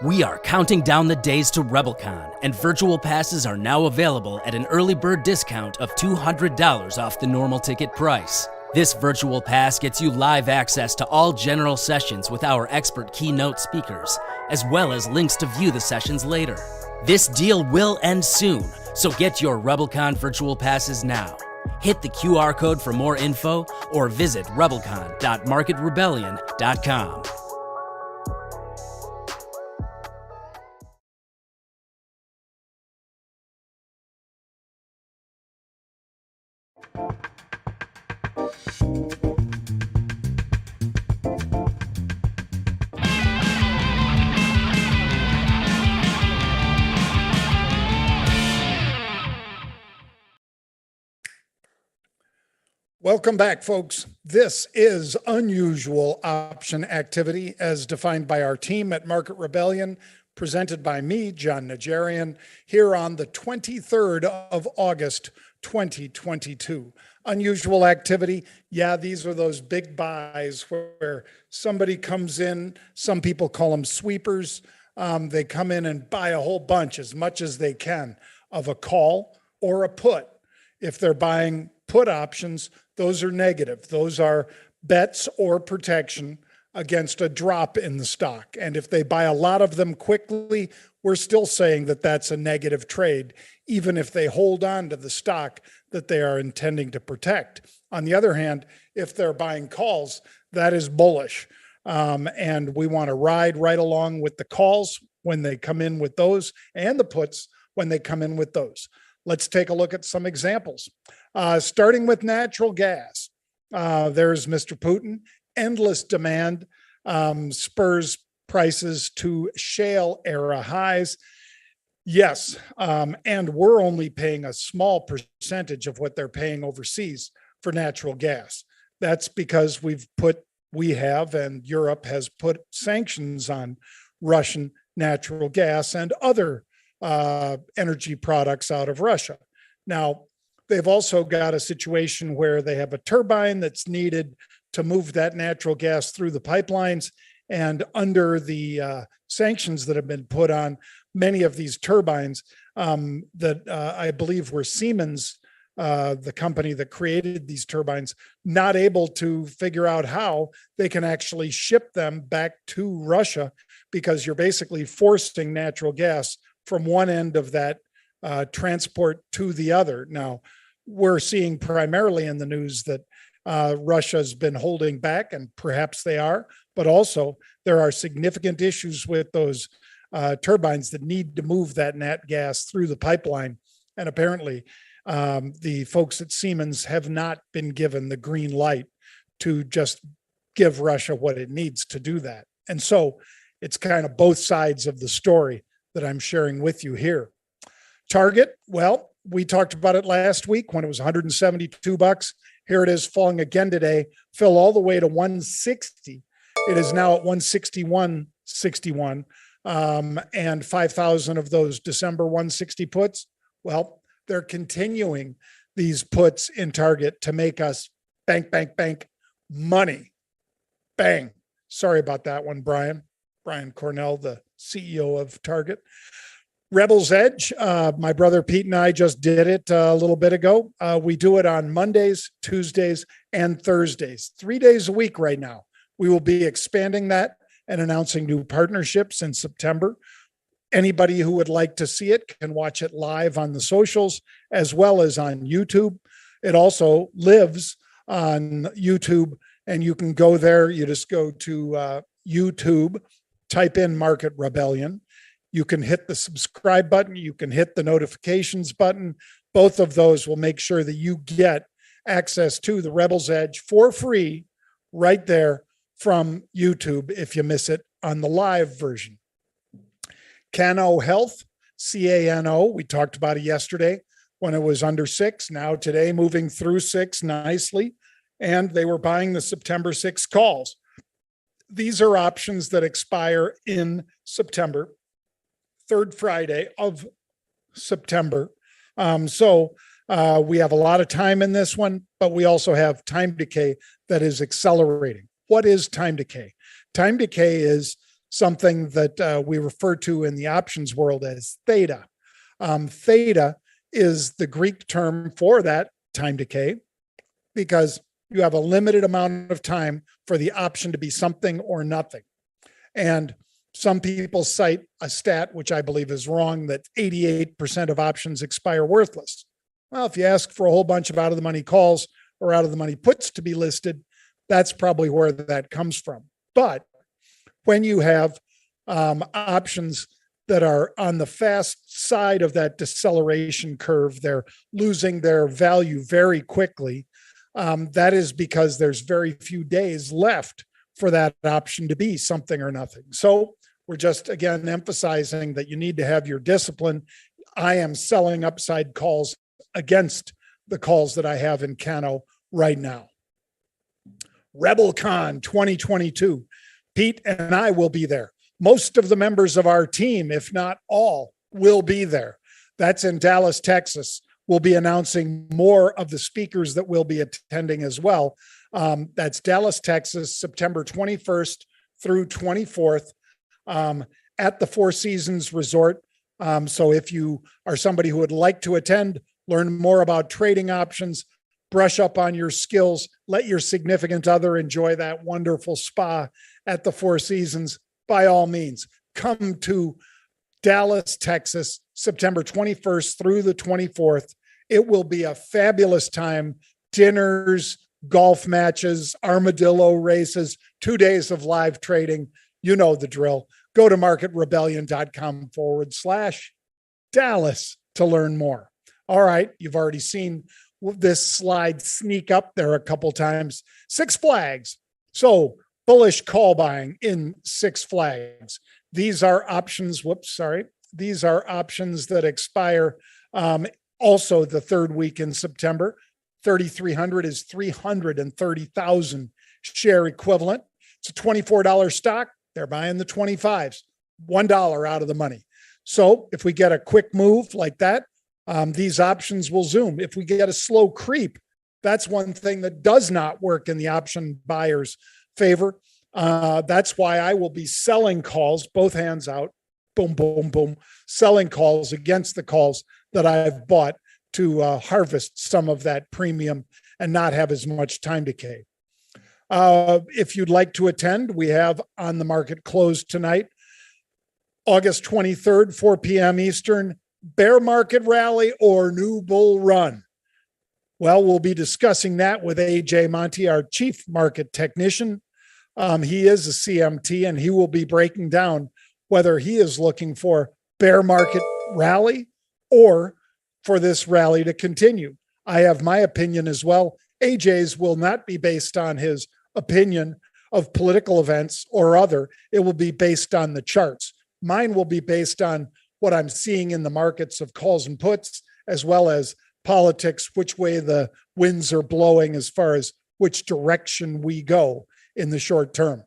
We are counting down the days to RebelCon, and virtual passes are now available at an early bird discount of $200 off the normal ticket price. This virtual pass gets you live access to all general sessions with our expert keynote speakers, as well as links to view the sessions later. This deal will end soon, so get your RebelCon virtual passes now. Hit the QR code for more info or visit rebelcon.marketrebellion.com. Welcome back, folks. This is unusual option activity as defined by our team at Market Rebellion, presented by me, John Najarian, here on the 23rd of August, 2022. Unusual activity. Yeah, these are those big buys where somebody comes in, some people call them sweepers. They come in and buy a whole bunch, as much as they can, of a call or a put. If they're buying put options, those are negative. Those are bets or protection against a drop in the stock. And if they buy a lot of them quickly, we're still saying that that's a negative trade, even if they hold on to the stock that they are intending to protect. On the other hand, if they're buying calls, that is bullish. And we want to ride right along with the calls when they come in with those, and the puts when they come in with those. Let's take a look at some examples. Starting with natural gas. There's Mr. Putin. Endless demand spurs prices to shale era highs. Yes, and we're only paying a small percentage of what they're paying overseas for natural gas. That's because we have, and Europe has put sanctions on Russian natural gas and other energy products out of Russia. Now, they've also got a situation where they have a turbine that's needed to move that natural gas through the pipelines. And under the sanctions that have been put on many of these turbines that I believe were Siemens, the company that created these turbines, not able to figure out how they can actually ship them back to Russia, because you're basically forcing natural gas from one end of that transport to the other. Now, we're seeing primarily in the news that Russia's been holding back, and perhaps they are, but also there are significant issues with those turbines that need to move that nat gas through the pipeline. And apparently the folks at Siemens have not been given the green light to just give Russia what it needs to do that. And so it's kind of both sides of the story that I'm sharing with you here. Target, well, we talked about it last week when it was $172. Here it is falling again today, fell all the way to 160. It is now at 161.61, and 5,000 of those December 160 puts. Well, they're continuing these puts in Target to make us bank money. Bang. Sorry about that one, Brian Cornell, the CEO of Target. Rebel's Edge, my brother Pete and I just did it a little bit ago. We do it on Mondays, Tuesdays, and Thursdays, 3 days a week right now. We will be expanding that and announcing new partnerships in September. Anybody who would like to see it can watch it live on the socials as well as on YouTube. It also lives on YouTube, and you can go there. You just go to YouTube, type in Market Rebellion. You can hit the subscribe button. You can hit the notifications button. Both of those will make sure that you get access to the Rebel's Edge for free right there from YouTube if you miss it on the live version. Cano Health, CANO, we talked about it yesterday when it was under 6. Now today moving through 6 nicely, and they were buying the September 6 calls. These are options that expire in September, third Friday of September. So we have a lot of time in this one, but we also have time decay that is accelerating. What is time decay? Time decay is something that we refer to in the options world as theta. Theta is the Greek term for that time decay, because you have a limited amount of time for the option to be something or nothing. And some people cite a stat, which I believe is wrong, that 88% of options expire worthless. Well, if you ask for a whole bunch of out-of-the-money calls or out-of-the-money puts to be listed, that's probably where that comes from. But when you have options that are on the fast side of that deceleration curve, they're losing their value very quickly. That is because there's very few days left for that option to be something or nothing. So we're just, again, emphasizing that you need to have your discipline. I am selling upside calls against the calls that I have in Cano right now. RebelCon 2022. Pete and I will be there. Most of the members of our team, if not all, will be there. That's in Dallas, Texas. We'll be announcing more of the speakers that will be attending as well. That's Dallas, Texas, September 21st through 24th at the Four Seasons Resort. So if you are somebody who would like to attend, learn more about trading options, brush up on your skills, let your significant other enjoy that wonderful spa at the Four Seasons, by all means, come to Dallas, Texas, September 21st through the 24th. It will be a fabulous time. Dinners, golf matches, armadillo races, 2 days of live trading. You know the drill. Go to marketrebellion.com/Dallas to learn more. All right. You've already seen this slide sneak up there a couple times. Six Flags. So bullish call buying in Six Flags. These are options. These are options that expire also the third week in September. 3,300 is 330,000 share equivalent. It's a $24 stock. They're buying the 25s, $1 out of the money. So if we get a quick move like that, these options will zoom. If we get a slow creep, that's one thing that does not work in the option buyer's favor. That's why I will be selling calls, both hands out, boom, boom, boom, selling calls against the calls that I've bought to harvest some of that premium and not have as much time decay. If you'd like to attend, we have On the Market closed tonight, August 23rd, 4 p.m. Eastern, bear market rally or new bull run. Well, we'll be discussing that with AJ Monty, our chief market technician. He is a CMT, and he will be breaking down whether he is looking for bear market rally or for this rally to continue. I have my opinion as well. AJ's will not be based on his opinion of political events or other. It will be based on the charts. Mine will be based on what I'm seeing in the markets of calls and puts, as well as politics, which way the winds are blowing as far as which direction we go in the short term.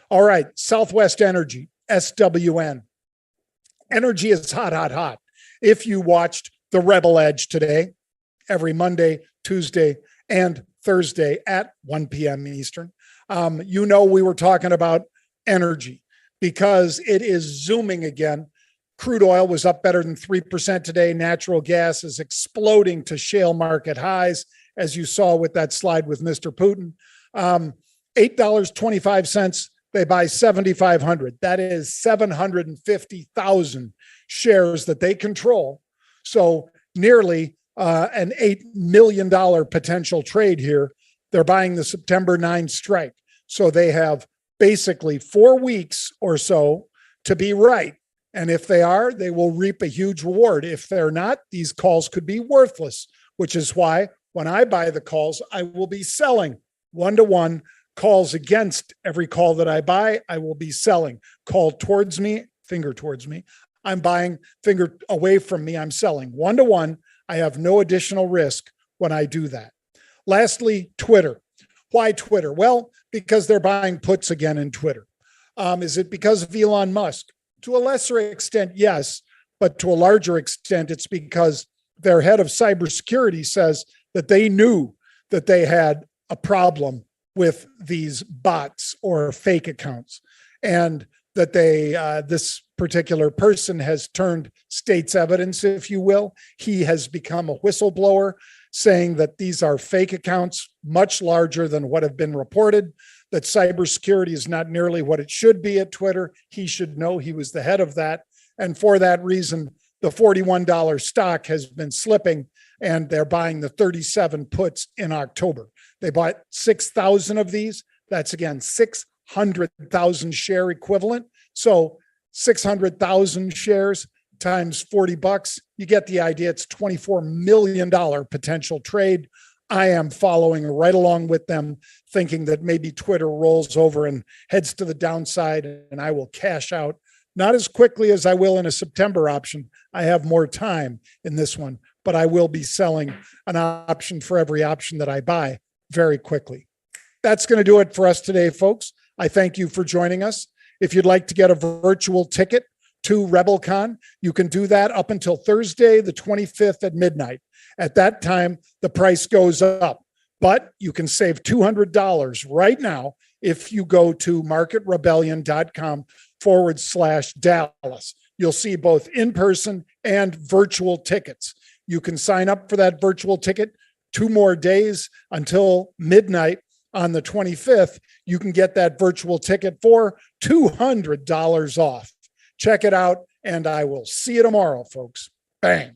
All right, Southwest Energy, SWN. Energy is hot, hot, hot. If you watched the Rebel Edge today, every Monday, Tuesday, and Thursday at 1 p.m. Eastern, you know we were talking about energy because it is zooming again. Crude oil was up better than 3% today. Natural gas is exploding to shale market highs, as you saw with that slide with Mr. Putin. $8.25. They buy 7,500. That is 750,000 shares that they control. So nearly an $8 million potential trade here. They're buying the September 9 strike. So they have basically 4 weeks or so to be right. And if they are, they will reap a huge reward. If they're not, these calls could be worthless, which is why when I buy the calls, I will be selling 1-to-1 calls against every call that I buy. I will be selling. Call towards me, finger towards me. I'm buying, finger away from me. I'm selling 1-to-1. I have no additional risk when I do that. Lastly, Twitter. Why Twitter? Well, because they're buying puts again in Twitter. Is it because of Elon Musk? To a lesser extent, yes, but to a larger extent, it's because their head of cybersecurity says that they knew that they had a problem with these bots or fake accounts. And that this particular person has turned state's evidence, if you will. He has become a whistleblower, saying that these are fake accounts, much larger than what have been reported, that cybersecurity is not nearly what it should be at Twitter. He should know. He was the head of that. And for that reason, the $41 stock has been slipping, and they're buying the 37 puts in October. They bought 6,000 of these. That's again 600,000 share equivalent. So 600,000 shares times $40, you get the idea. It's $24 million potential trade. I am following right along with them, thinking that maybe Twitter rolls over and heads to the downside, and I will cash out. Not as quickly as I will in a September option. I have more time in this one, but I will be selling an option for every option that I buy very quickly. That's going to do it for us today, folks. I thank you for joining us. If you'd like to get a virtual ticket to RebelCon, you can do that up until Thursday, the 25th at midnight. At that time, the price goes up, but you can save $200 right now if you go to marketrebellion.com/Dallas. You'll see both in-person and virtual tickets. You can sign up for that virtual ticket 2 more days until midnight on the 25th. You can get that virtual ticket for $200 off. Check it out, and I will see you tomorrow, folks. Bang.